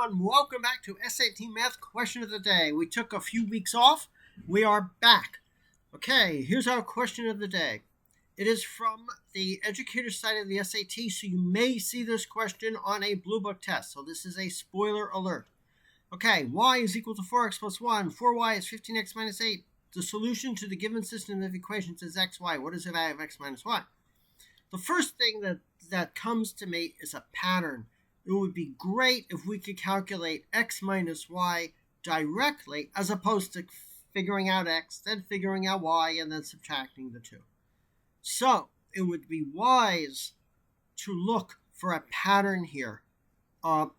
everyone. Welcome back to SAT Math Question of the Day. We took a few weeks off. We are back. Okay, here's our question of the day. It is from the educator side of the SAT, so you may see this question on a Blue Book test. So this is a spoiler alert. Okay, y is equal to 4x plus 1. 4y is 15x minus 8. The solution to the given system of equations is xy. What is the value of x minus y? The first thing that comes to me is a pattern. It would be great if we could calculate x minus y directly as opposed to figuring out x, then figuring out y, and then subtracting the two. So it would be wise to look for a pattern here of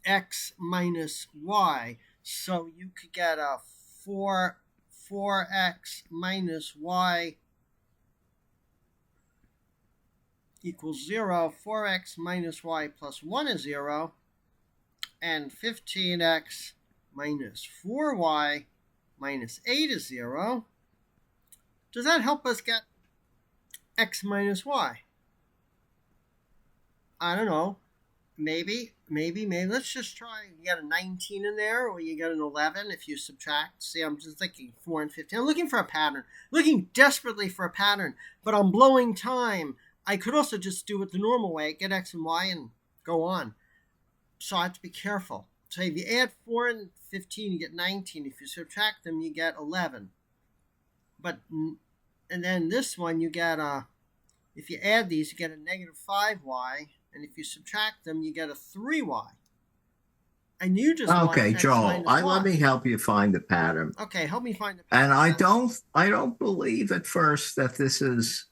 x minus y. So you could get a 4x minus y equals 0, 4x minus y plus 1 is 0, and 15x minus 4y minus 8 is 0. Does that help us get x minus y? I don't know. Maybe. Let's just try. You got a 19 in there, or you got an 11 if you subtract. See, I'm just thinking 4 and 15. I'm looking for a pattern. Looking desperately for a pattern, but I'm blowing time. I could also just do it the normal way, get x and y and go on. So I have to be careful. So if you add 4 and 15, you get 19. If you subtract them, you get 11. And then this one, you get if you add these, you get a negative 5y. And if you subtract them, you get a 3y. And you just okay, Joel. Let me help you find the pattern. Okay, help me find the pattern. And I don't believe at first that this is.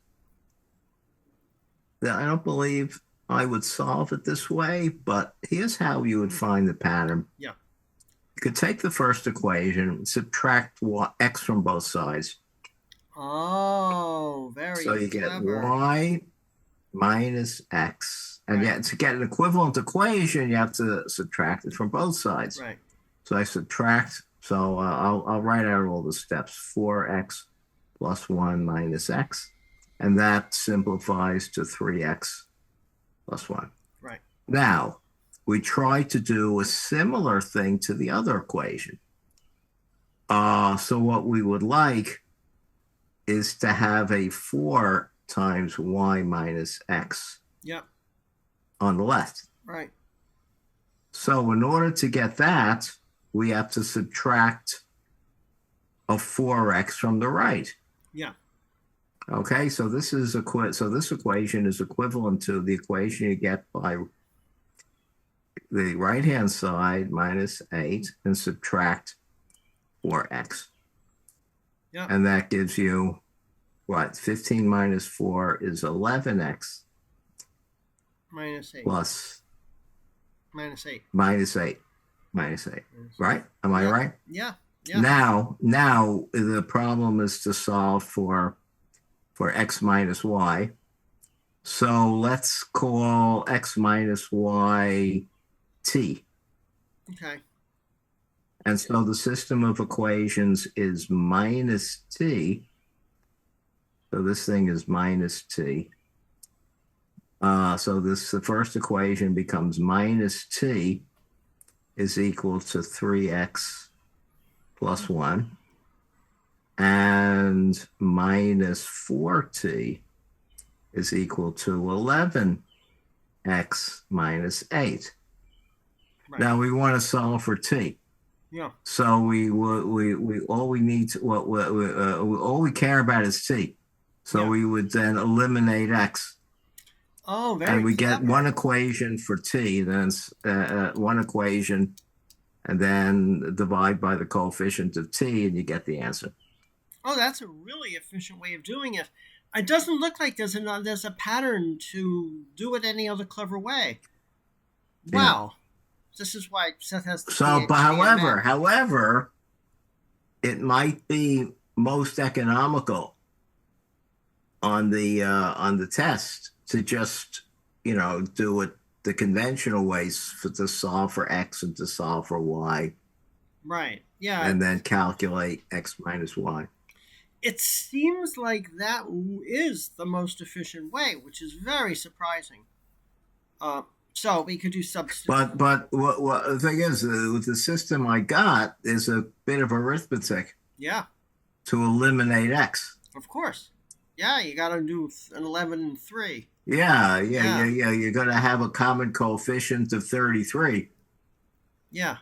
I don't believe I would solve it this way, but here's how you would find the pattern. Yeah. You could take the first equation, subtract x from both sides. Oh, very clever. So you get y minus x. And yet to get an equivalent equation, you have to subtract it from both sides. Right. So I subtract, I'll write out all the steps. 4x plus 1 minus x. And that simplifies to 3x plus 1. Right. Now, we try to do a similar thing to the other equation. So what we would like is to have a 4 times y minus x on the left. Right. So in order to get that, we have to subtract a 4x from the right. Yeah. Okay, so this equation is equivalent to the equation you get by the right-hand side minus 8 and subtract 4x. Yeah. And that gives you, what, 15 minus 4 is 11x. Minus 8. Plus. Minus 8. Minus 8. Minus 8. Right? Am I right? Yeah. Now the problem is to solve for x minus y. So let's call x minus y t. Okay. And so the system of equations is minus t. So this thing is minus t. So the first equation becomes minus t is equal to 3x plus 1. And minus 4t is equal to 11x minus 8. Right. Now we want to solve for t. Yeah. So all we care about is t. So we would then eliminate x. Oh, very. And we get one equation for t, then one equation, and then divide by the coefficient of t, and you get the answer. Oh, that's a really efficient way of doing it. It doesn't look like there's a pattern to do it any other clever way. Wow. Yeah. This is why Seth has the PhD. But however, it might be most economical on the test to just, do it the conventional ways to solve for x and to solve for y. Right. Yeah. And then calculate x minus y. It seems like that is the most efficient way, which is very surprising. So we could do But what the thing is, with the system I got, is a bit of arithmetic Yeah, to eliminate x. of course. Yeah, you got to do an 11 and 3. Yeah. Yeah, You're going to have a common coefficient of 33. yeah.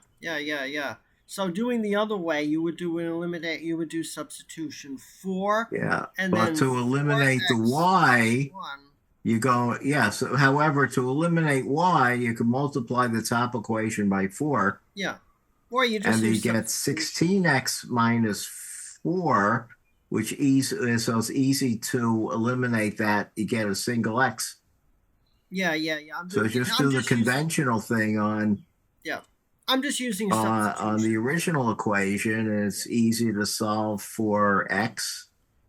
So doing the other way, you would do an eliminate. You would do substitution 4, Yeah, and but then to eliminate the 4x plus y, 1. you go, yes. However, to eliminate y, you can multiply the top equation by 4, Yeah, or you just and you use get substitution. 16x minus 4, which so it's easy to eliminate that. You get a single x. Yeah. So just I'm do the just using. conventional thing Yeah, I'm just using on the substitution. original equation, and it's easy to solve for x.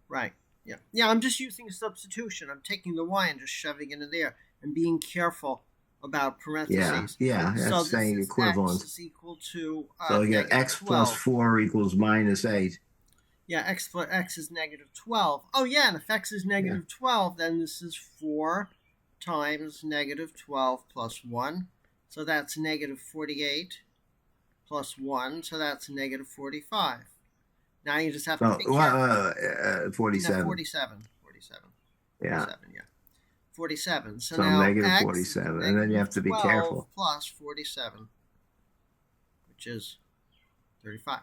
Right. Yeah. I'm just using a substitution. I'm taking the y and just shoving it in there and being careful about parentheses. So That's this saying is x equivalent. is equal to So you get negative x plus 12. 4 equals minus 8. Yeah, x is negative 12. Oh, yeah, and if x is Yeah. negative 12, then this is 4 times negative 12 plus 1. So that's negative 48 plus 1. So that's negative 45. Now you just have to So, be careful. No, 47. 47. 47. Yeah. 47, yeah. 47. So So now negative x is 47. And then you negative have to be 12 careful. plus 47, which is 35.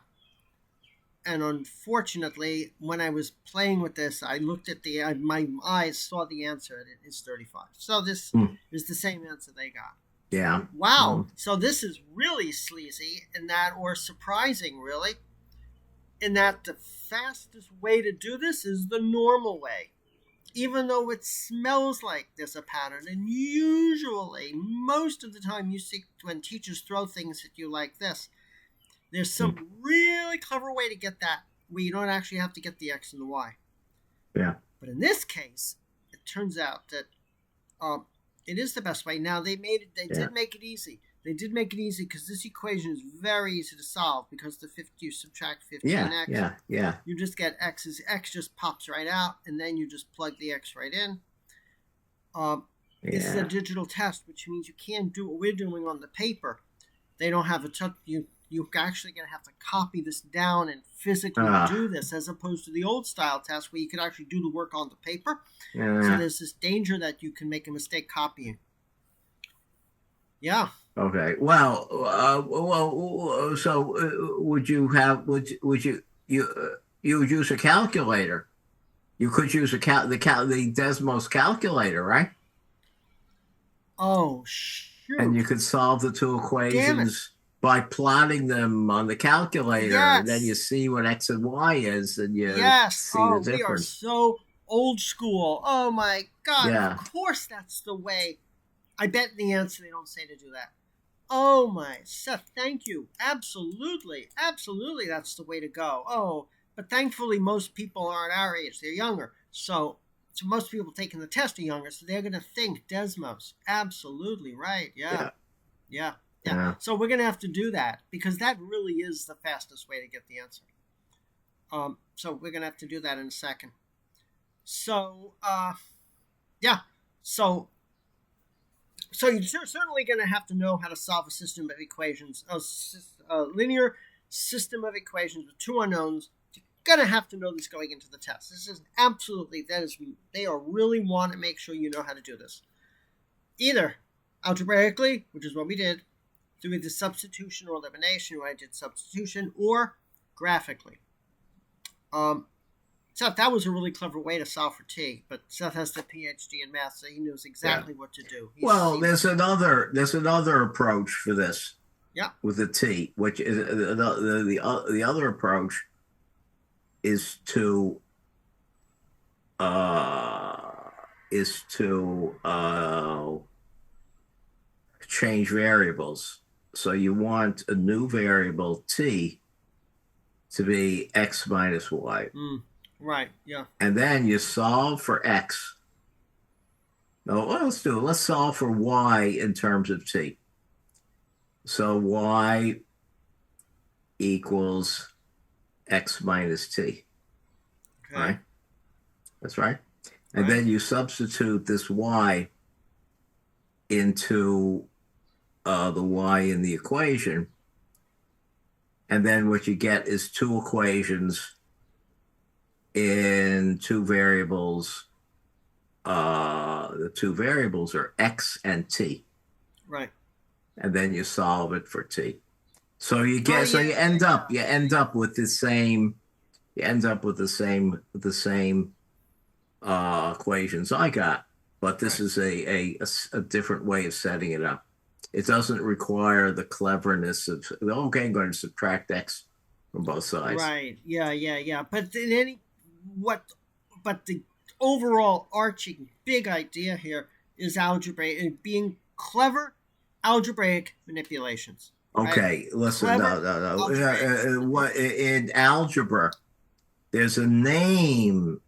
And unfortunately, when I was playing with this, I looked at my eyes saw the answer, and it is 35. So this is the same answer they got. Yeah. Wow. So this is really sleazy or surprising, really, in that the fastest way to do this is the normal way. Even though it smells like there's a pattern, and usually, most of the time, you see when teachers throw things at you like this, there's some really clever way to get that where you don't actually have to get the x and the y. Yeah. But in this case, it turns out that it is the best way. Now they did make it easy. They did make it easy because this equation is very easy to solve because you subtract 15x. Yeah. You just get x just pops right out, and then you just plug the x right in. This is a digital test, which means you can't do what we're doing on the paper. They don't have a touch. You're actually going to have to copy this down and physically do this, as opposed to the old style test where you could actually do the work on the paper. So there's this danger that you can make a mistake copying. Yeah. Okay. Well, so would you use a calculator? You could use the Desmos calculator, right? Oh, shoot. And you could solve the two equations by plotting them on the calculator, and then you see what x and y is, and you see the difference. We are so old school. Oh my God! Yeah. Of course, that's the way. I bet in the answer they don't say to do that. Oh my, Seth, thank you. Absolutely, that's the way to go. Oh, but thankfully, most people aren't our age; they're younger. So most people taking the test are younger, so they're going to think Desmos. Absolutely right. Yeah. So we're going to have to do that because that really is the fastest way to get the answer. So we're going to have to do that in a second. So, So you're certainly going to have to know how to solve a system of equations, a linear system of equations with two unknowns. You're going to have to know this going into the test. This is they are really want to make sure you know how to do this. Either algebraically, which is what we did, doing the substitution or elimination, where I did substitution, or graphically. Seth, that was a really clever way to solve for t, but Seth has the PhD in math, so he knows exactly what to do. There's another approach for this. Yeah. With the t, which is the other approach is to change variables. So you want a new variable t to be x minus y. Right, yeah. And then you solve for x. No, let's do it. Let's solve for y in terms of t. So y equals x minus t. Okay. Right? That's right. And then you substitute this y into the y in the equation. And then what you get is two equations in two variables. The two variables are x and t. Right. And then you solve it for t. So you get, Oh, so yeah, you end up with the same, equations I got, but this Right. is a different way of setting it up. It doesn't require the cleverness of, okay, I'm going to subtract x from both sides. Right. Yeah. But but the overall arching big idea here is algebraic and being clever algebraic manipulations. Right? Okay, listen, Clever no. algebraic What manipulations. in algebra? There's a name.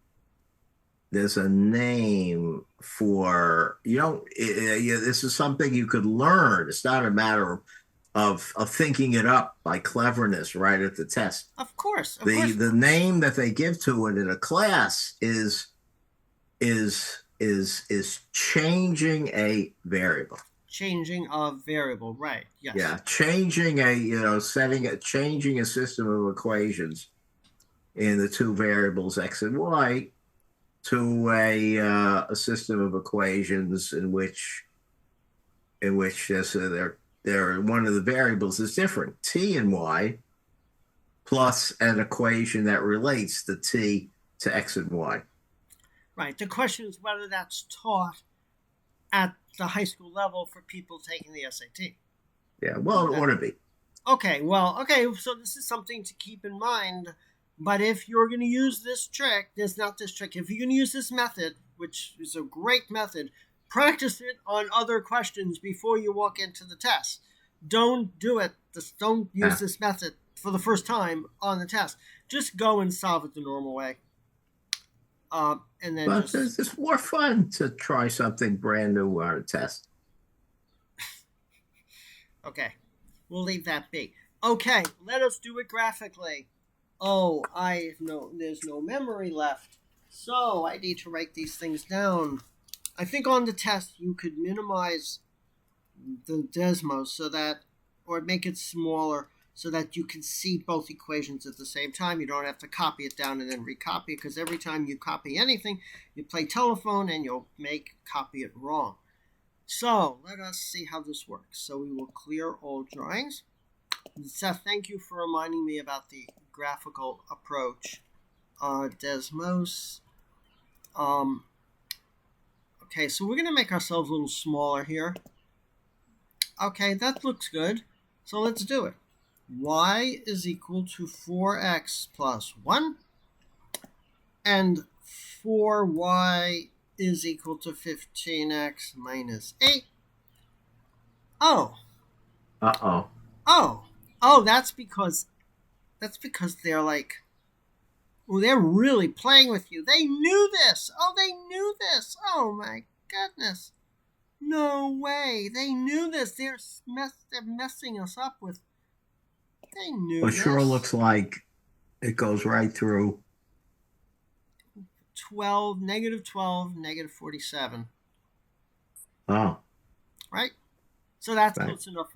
There's a name for, you don't. This is something you could learn. It's not a matter of thinking it up by cleverness right at the test. Of course. The name that they give to it in a class is changing a variable. Changing a variable, right? Yes. Yeah, changing changing a system of equations in the two variables x and y to a system of equations in which there one of the variables is different, t and y, plus an equation that relates the t to x and y. Right. The question is whether that's taught at the high school level for people taking the SAT. Yeah, well, it ought to be. Okay, so this is something to keep in mind. But if you're going to use this trick, if you're going to use this method, which is a great method, practice it on other questions before you walk into the test. Don't do it. Don't use this method for the first time on the test. Just go and solve it the normal way. And then but it's more fun to try something brand new on a test. Okay, we'll leave that be. Okay, let us do it graphically. Oh, there's no memory left. So I need to write these things down. I think on the test you could minimize the Desmos or make it smaller so that you can see both equations at the same time. You don't have to copy it down and then recopy it, because every time you copy anything, you play telephone and you'll copy it wrong. So let us see how this works. So we will clear all drawings. Seth, thank you for reminding me about the graphical approach. Desmos. Okay, so we're going to make ourselves a little smaller here. Okay, that looks good. So let's do it. Y is equal to 4x plus 1. And 4y is equal to 15x minus 8. Oh. Uh-oh. Oh, that's because they're they're really playing with you. They knew this. Oh my goodness. No way. They knew this. They're messing us up with. They knew this. It sure looks like it goes right through. 12, negative 47. Oh. Right? So that's right. close enough.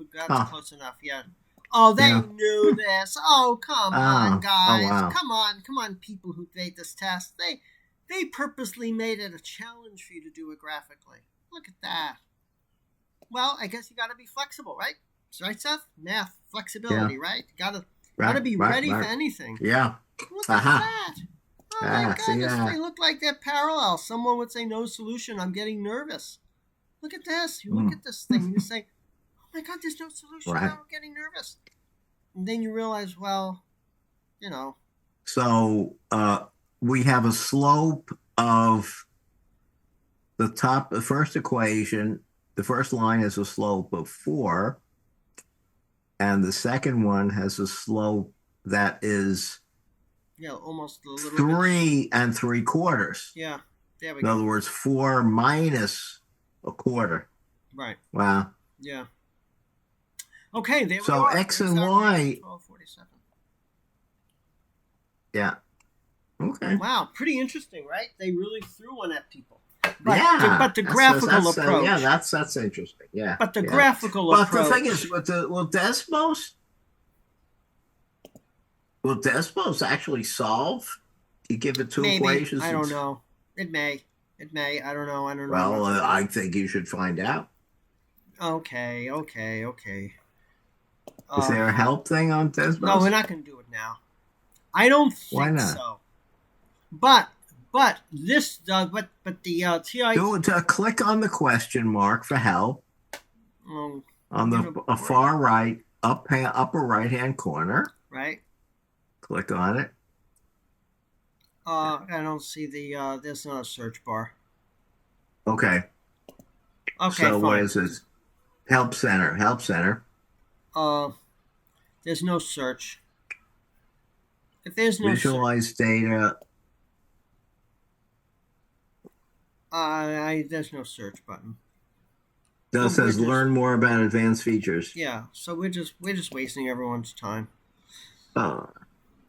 Close enough, yeah. Oh, they knew this. Oh, come on, guys. Oh, wow. Come on, people who made this test. They purposely made it a challenge for you to do it graphically. Look at that. Well, I guess you got to be flexible, right? Right, Seth? Math, flexibility, right? Gotta be ready for anything. Yeah. Look at that. Oh my goodness, they look like they're parallel. Someone would say no solution. I'm getting nervous. Look at this. You look at this thing and you say, oh my God, there's no solution. Right. I'm getting nervous. And then you realize, well, So we have a slope of the first equation. The first line has a slope of 4. And the second one has a slope that is almost a little 3 3/4. Yeah, there we go. In other words, 4 minus a quarter. Right. Wow. Yeah. Okay, there we so are. X and Y. 1247. Yeah. Okay. Wow, pretty interesting, right? They really threw one at people. But the graphical approach. Yeah, that's interesting. Yeah. But the yeah. graphical But approach. the thing is, will Desmos actually solve? You give it two Maybe. equations. I don't know. It may. I don't know. Well, I think you should find out. Okay. Is there a help thing on Desmos? No, we're not going to do it now. I don't think Why not? so. But this does. But the TI. Click on the question mark for help on the far right upper right hand corner. Right. Click on it. I don't see the. There's not a search bar. Okay. Okay. So fine. what is this? Help center. There's no search. If there's no visualize data. There's no search button. It says learn more about advanced features. Yeah, so we're just wasting everyone's time. Oh.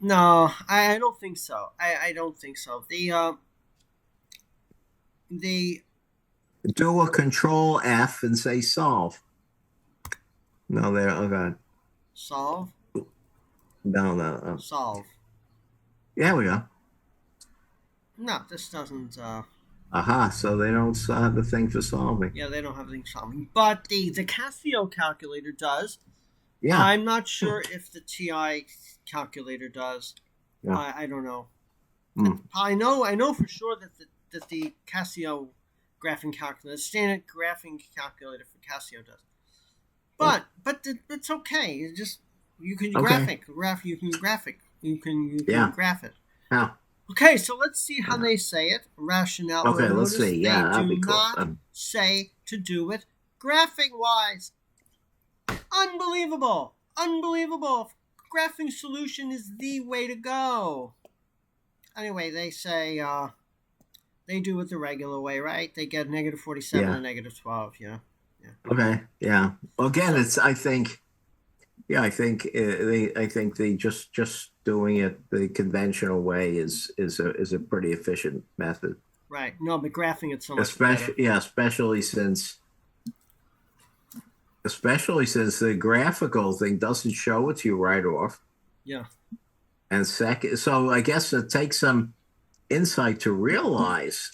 No, I don't think so. I don't think so. The do a control F and say solve. No, there. Okay. Solve. No. Solve. Yeah, we go. No, this doesn't. Aha! So they don't have the thing for solving. Yeah, they don't have the thing for solving, but the Casio calculator does. Yeah. I'm not sure if the TI calculator does. Yeah. I don't know. Mm. I know for sure that the Casio graphing calculator, standard graphing calculator for Casio does. But it's okay. You can graph it. You can graph it. Yeah. Okay, so let's see how they say it. Rationale. Okay, let's see. Yeah, that'd be cool. Not say to do it graphing wise. Unbelievable. Graphing solution is the way to go. Anyway, they say they do it the regular way, right? They get -47 and -12. Yeah. Okay. Yeah. Again, I think they just doing it the conventional way is a pretty efficient method. Right. No, but graphing it so much better. Yeah, especially since the graphical thing doesn't show it to you right off. Yeah. And second, so I guess it takes some insight to realize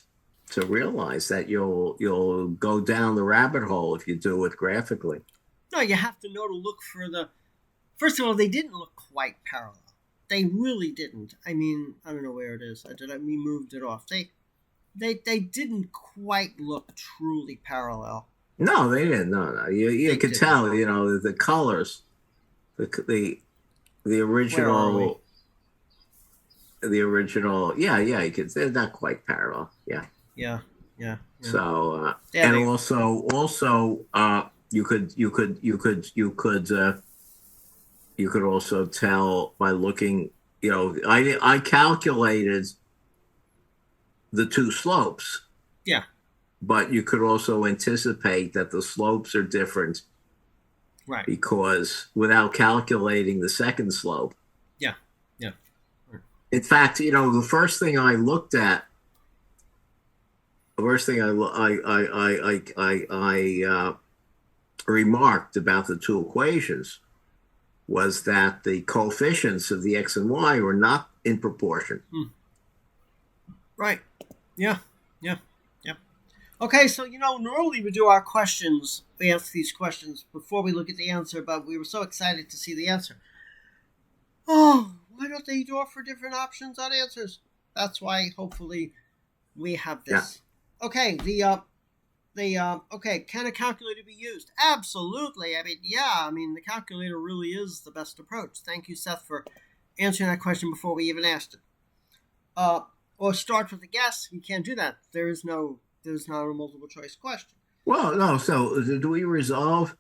that you'll go down the rabbit hole if you do it graphically. No, you have to know to look for the. First of all, they didn't look quite parallel. They really didn't. I mean, I don't know where it is. We moved it off. They didn't quite look truly parallel. No, they didn't. No. You could tell. The colors, the original. The original. Yeah. You could. They're not quite parallel. Yeah. Yeah. So also you could also tell by looking. I calculated the two slopes. Yeah. But you could also anticipate that the slopes are different. Right. Because without calculating the second slope. Yeah. In fact, the first thing I looked at. The first thing I remarked about the two equations was that the coefficients of the x and y were not in proportion. Right. Yeah. Okay, so normally we do our questions. We ask these questions before we look at the answer, but we were so excited to see the answer. Oh, why don't they offer different options on answers? That's why, hopefully, we have this. Yeah. Okay, okay, can a calculator be used? Absolutely. The calculator really is the best approach. Thank you, Seth, for answering that question before we even asked it. Or start with a guess. You can't do that. There's not a multiple choice question. Well, no. So do we resolve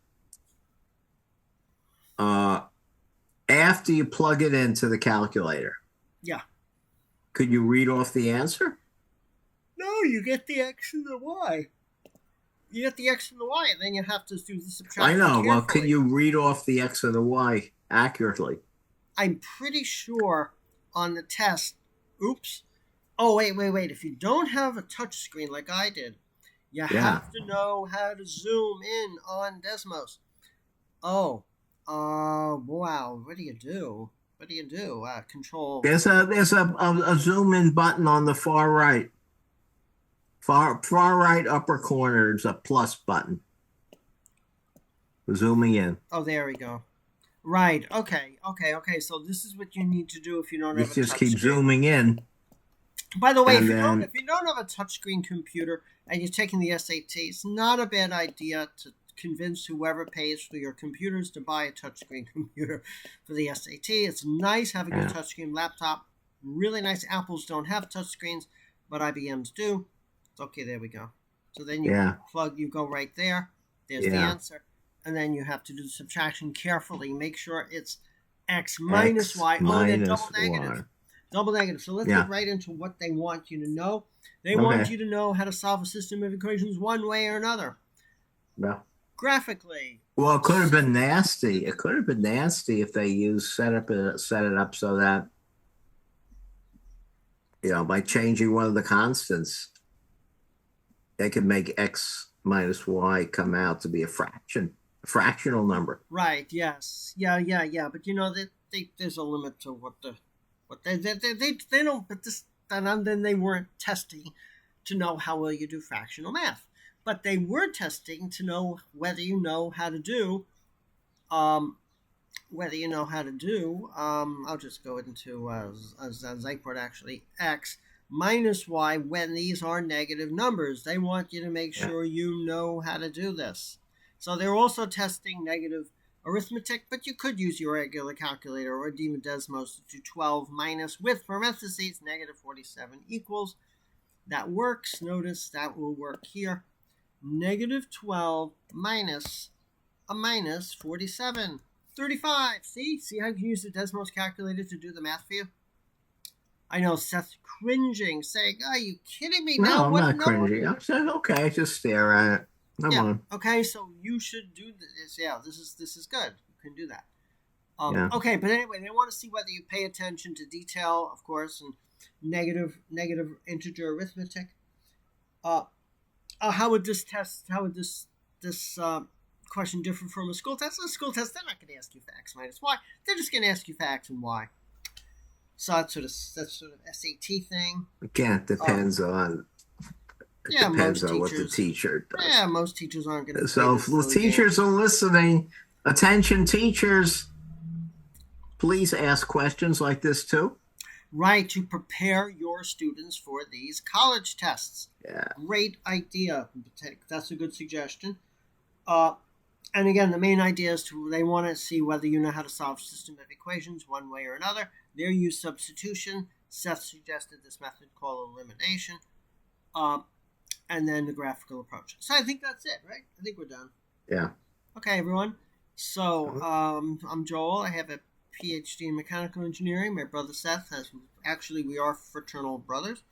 after you plug it into the calculator? Yeah. Could you read off the answer? No, you get the x and the y. You get the x and the y, and then you have to do the subtraction. I know. Carefully. Well, can you read off the x and the y accurately? I'm pretty sure on the test. Oops. Oh, wait. If you don't have a touch screen like I did, You Yeah. have to know how to zoom in on Desmos. Oh, wow. What do you do? What do you do? Control. There's a zoom in button on the far right. Far right upper corner, there's a plus button. Zooming in. Oh, there we go. Right. Okay. So this is what you need to do if you don't You have a just touch keep screen. zooming in. By the way, And if then you don't have a touchscreen computer and you're taking the SAT, it's not a bad idea to convince whoever pays for your computers to buy a touchscreen computer for the SAT. It's nice having a touchscreen laptop. Really nice. Apples don't have touchscreens, but IBM's do. It's okay. There we go. So then you you go right there. There's the answer. And then you have to do the subtraction carefully. Make sure it's x minus y. Oh, they're double negative. Double negative. So let's get right into what they want you to know. They want you to know how to solve a system of equations one way or another. Yeah. Graphically. Well, it could have been nasty. It could have been nasty if they set it up so that, by changing one of the constants, they could make x minus y come out to be a fractional number. Right. Yes. Yeah. But there's a limit to what they don't. But then they weren't testing to know how well you do fractional math, but they were testing to know whether you know how to do. I'll just go into Zyport actually x minus y when these are negative numbers. They want you to make sure you know how to do this. So they're also testing negative arithmetic, but you could use your regular calculator or even Desmos to do 12 minus with parentheses negative 47 equals. That works. Notice that will work here. Negative 12 minus a minus 47. 35. See how you can use the Desmos calculator to do the math for you? I know Seth's cringing, saying, "Are you kidding me?" No, I'm not cringing. I'm saying, okay, just stare at it. Come on. Okay, so you should do this. Yeah, this is good. You can do that. Okay, but anyway, they want to see whether you pay attention to detail, of course, and negative integer arithmetic. How would this question differ from a school test? A school test, they're not going to ask you for x minus y. They're just going to ask you for x and y. So that's sort of SAT thing. Again, it depends on. Depends on what the teacher does. Yeah, most teachers aren't going to. So if the teachers are listening, attention teachers, please ask questions like this too. Right, to prepare your students for these college tests. Yeah. Great idea. That's a good suggestion. And again, the main idea is they want to see whether you know how to solve a system of equations one way or another. Their use substitution. Seth suggested this method called elimination. And then the graphical approach. So I think that's it, right? I think we're done. Yeah. Okay, everyone. So I'm Joel. I have a PhD in mechanical engineering. My brother Seth we are fraternal brothers,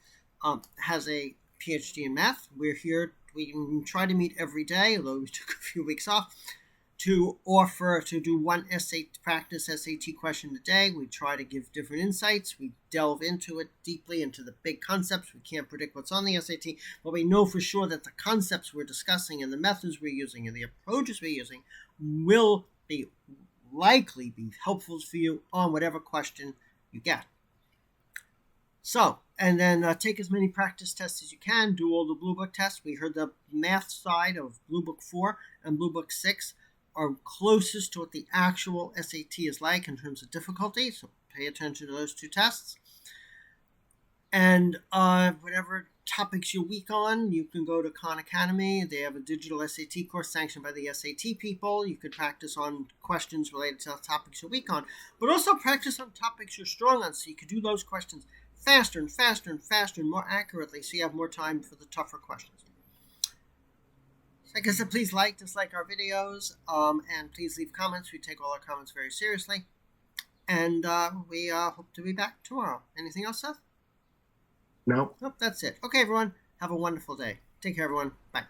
has a PhD in math. We're here. We try to meet every day, although we took a few weeks off, to do one practice SAT question a day. We try to give different insights. We delve into it deeply, into the big concepts. We can't predict what's on the SAT, but we know for sure that the concepts we're discussing and the methods we're using and the approaches we're using will likely be helpful for you on whatever question you get. So, and then take as many practice tests as you can. Do all the Blue Book tests. We heard the math side of Blue Book 4 and Blue Book 6 are closest to what the actual SAT is like in terms of difficulty. So pay attention to those two tests. And whatever topics you're weak on, you can go to Khan Academy. They have a digital SAT course sanctioned by the SAT people. You could practice on questions related to topics you're weak on, but also practice on topics you're strong on, so you could do those questions faster and faster and faster and more accurately, so you have more time for the tougher questions. Like I said, please dislike our videos, and please leave comments. We take all our comments very seriously. And we hope to be back tomorrow. Anything else, Seth? No. Nope, that's it. Okay, everyone. Have a wonderful day. Take care, everyone. Bye.